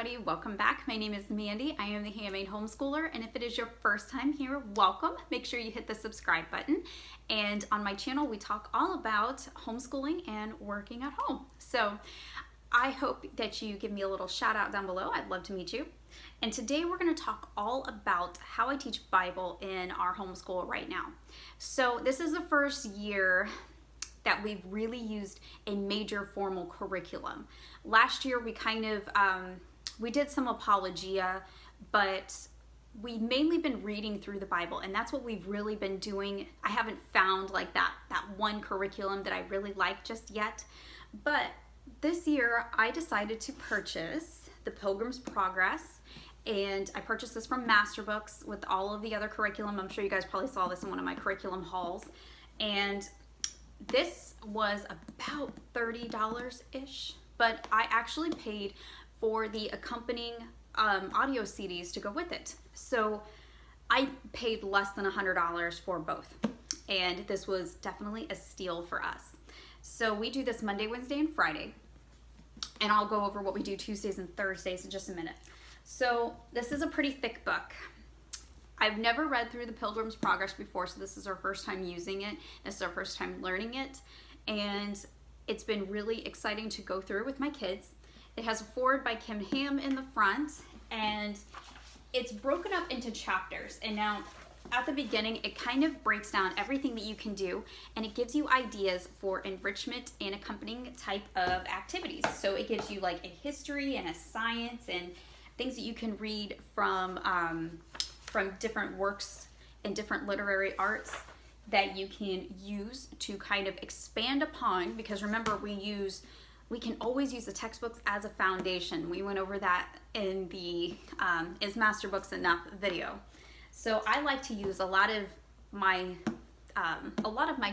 everybody, welcome back. My name is Mandy. I am the Handmade Homeschooler, and if it is your first time here, welcome. Make sure you hit the subscribe button. And on my channel, we talk all about homeschooling and working at home. So I hope that you give me a little shout out down below. I'd love to meet you. And today we're going to talk all about how I teach Bible in our homeschool right now. So this is the first year that we've really used a major formal curriculum. Last year we kind of, we did some apologia, but we've mainly been reading through the Bible, and that's what we've really been doing. I haven't found like that one curriculum that I really like just yet, but this year I decided to purchase the Pilgrim's Progress, and I purchased this from Master Books with all of the other curriculum. I'm sure you guys probably saw this in one of my curriculum hauls, and this was about $30-ish, but I actually paid for the accompanying audio CDs to go with it. So I paid less than $100 for both, and this was definitely a steal for us. So we do this Monday, Wednesday, and Friday, and I'll go over what we do Tuesdays and Thursdays in just a minute. So this is a pretty thick book. I've never read through the Pilgrim's Progress before, so this is our first time using it. This is our first time learning it, and it's been really exciting to go through with my kids. It has a foreword by Kim Ham in the front, and it's broken up into chapters. And now at the beginning, it kind of breaks down everything that you can do, and it gives you ideas for enrichment and accompanying type of activities. So it gives you like a history and a science and things that you can read from different works and different literary arts that you can use to kind of expand upon, because remember, we can always use the textbooks as a foundation. We went over that in the Is Master Books Enough video. So I like to use a lot of my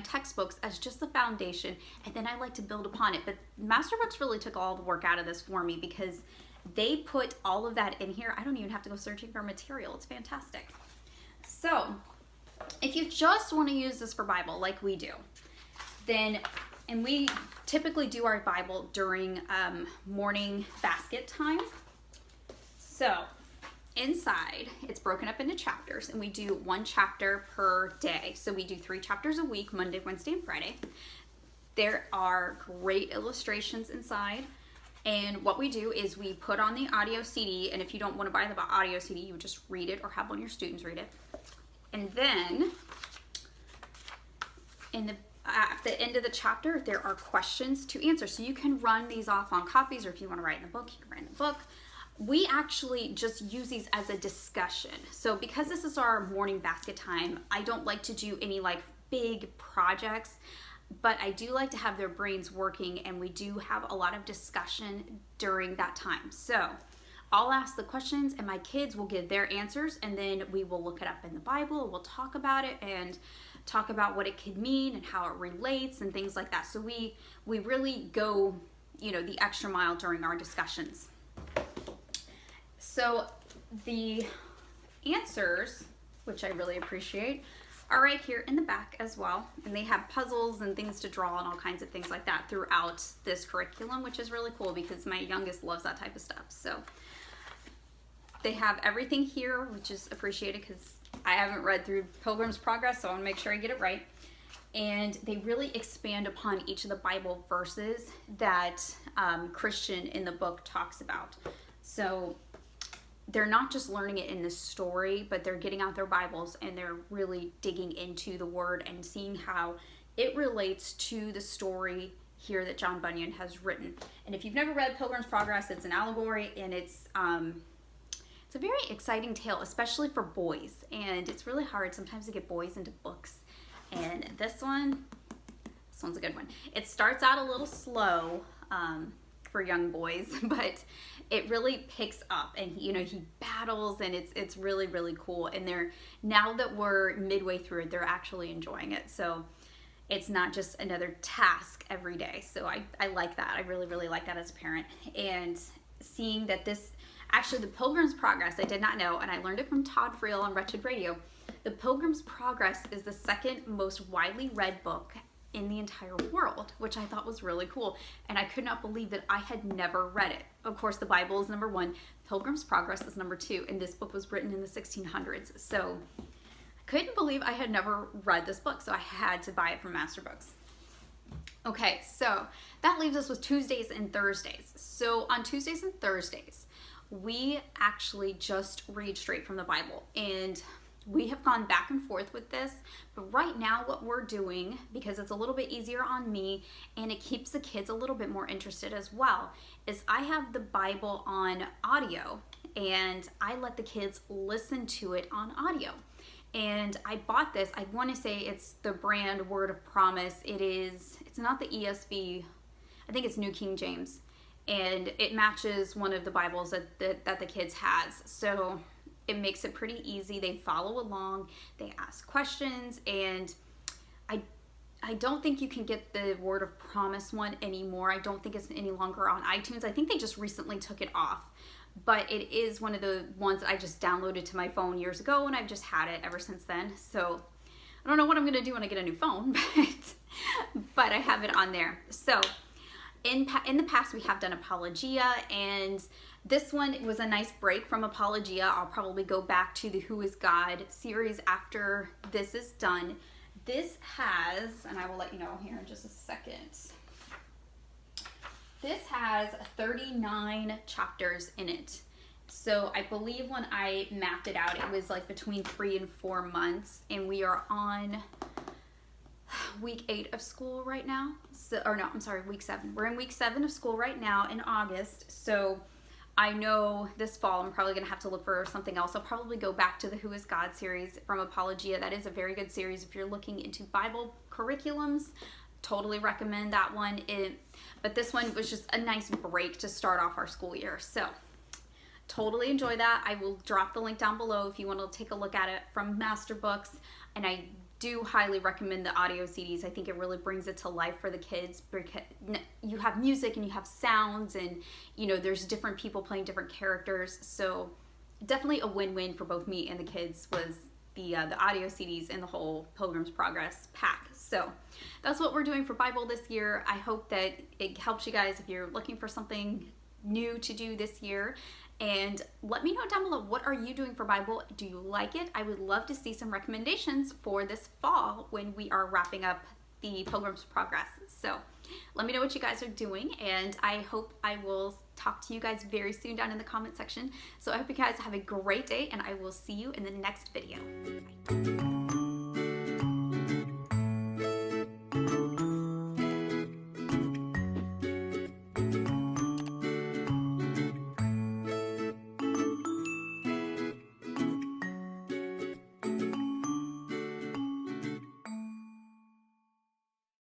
textbooks as just the foundation, and then I like to build upon it. But Master Books really took all the work out of this for me, because they put all of that in here. I don't even have to go searching for material. It's fantastic. So if you just want to use this for Bible like we do, then, and we typically do our Bible during morning basket time. So inside, it's broken up into chapters, and we do one chapter per day. So we do 3 chapters a week, Monday, Wednesday, and Friday. There are great illustrations inside. And what we do is we put on the audio CD, and if you don't want to buy the audio CD, you would just read it or have one of your students read it. And then at the end of the chapter, there are questions to answer. So you can run these off on copies, or if you want to write in the book, you can write in the book. We actually just use these as a discussion. So because this is our morning basket time, I don't like to do any like big projects, but I do like to have their brains working, and we do have a lot of discussion during that time. So I'll ask the questions, and my kids will give their answers, and then we will look it up in the Bible. We'll talk about it and talk about what it could mean and how it relates and things like that. So we really go, the extra mile during our discussions. So the answers, which I really appreciate, are right here in the back as well, and they have puzzles and things to draw and all kinds of things like that throughout this curriculum, which is really cool because my youngest loves that type of stuff. So they have everything here, which is appreciated because I haven't read through Pilgrim's Progress, so I want to make sure I get it right. And they really expand upon each of the Bible verses that Christian in the book talks about. So they're not just learning it in the story, but they're getting out their Bibles and they're really digging into the word and seeing how it relates to the story here that John Bunyan has written. And if you've never read Pilgrim's Progress, it's an allegory, and it's a very exciting tale, especially for boys. And it's really hard sometimes to get boys into books. And this one's a good one. It starts out a little slow for young boys, but it really picks up, and he battles, and it's really, really cool. And now that we're midway through it, they're actually enjoying it. So it's not just another task every day. So I like that. I really, really like that as a parent. And seeing that actually the Pilgrim's Progress, I did not know, and I learned it from Todd Friel on Wretched Radio. The Pilgrim's Progress is the second most widely read book in the entire world, which I thought was really cool. And I could not believe that I had never read it. Of course, the Bible is number one, Pilgrim's Progress is number two, and this book was written in the 1600s. So I couldn't believe I had never read this book, so I had to buy it from Master Books. Okay, so that leaves us with Tuesdays and Thursdays. So on Tuesdays and Thursdays, we actually just read straight from the Bible, and we have gone back and forth with this, but right now what we're doing, because it's a little bit easier on me and it keeps the kids a little bit more interested as well, is I have the Bible on audio and I let the kids listen to it on audio. And I bought this, I want to say it's the brand Word of Promise. It's not the ESV, I think it's New King James, and it matches one of the Bibles that the kids has. So it makes it pretty easy. They follow along, they ask questions, and I don't think you can get the Word of Promise one anymore. I don't think it's any longer on iTunes. I think they just recently took it off. But it is one of the ones that I just downloaded to my phone years ago, and I've just had it ever since then. So I don't know what I'm gonna do when I get a new phone, but I have it on there. So in the past, we have done Apologia, and this one was a nice break from Apologia. I'll probably go back to the Who is God series after this is done. This has, and I will let you know here in just a second, this has 39 chapters in it. So I believe when I mapped it out, it was like between 3 and 4 months, and we are on week 8 of school right now. So, or no, I'm sorry, week 7. We're in week 7 of school right now in August. So I know this fall I'm probably gonna have to look for something else. I'll probably go back to the Who is God series from Apologia. That is a very good series if you're looking into Bible curriculums. Totally recommend that one. But this one was just a nice break to start off our school year. So totally enjoy that. I will drop the link down below if you want to take a look at it from Master Books. And I do highly recommend the audio CDs. I think it really brings it to life for the kids, because you have music and you have sounds, and there's different people playing different characters. So definitely a win-win for both me and the kids was the audio CDs and the whole Pilgrim's Progress pack. So that's what we're doing for Bible this year. I hope that it helps you guys if you're looking for something new to do this year. And let me know down below, what are you doing for Bible? Do you like it? I would love to see some recommendations for this fall when we are wrapping up the Pilgrim's Progress. So let me know what you guys are doing, and I hope I will talk to you guys very soon down in the comment section. So I hope you guys have a great day, and I will see you in the next video. Bye.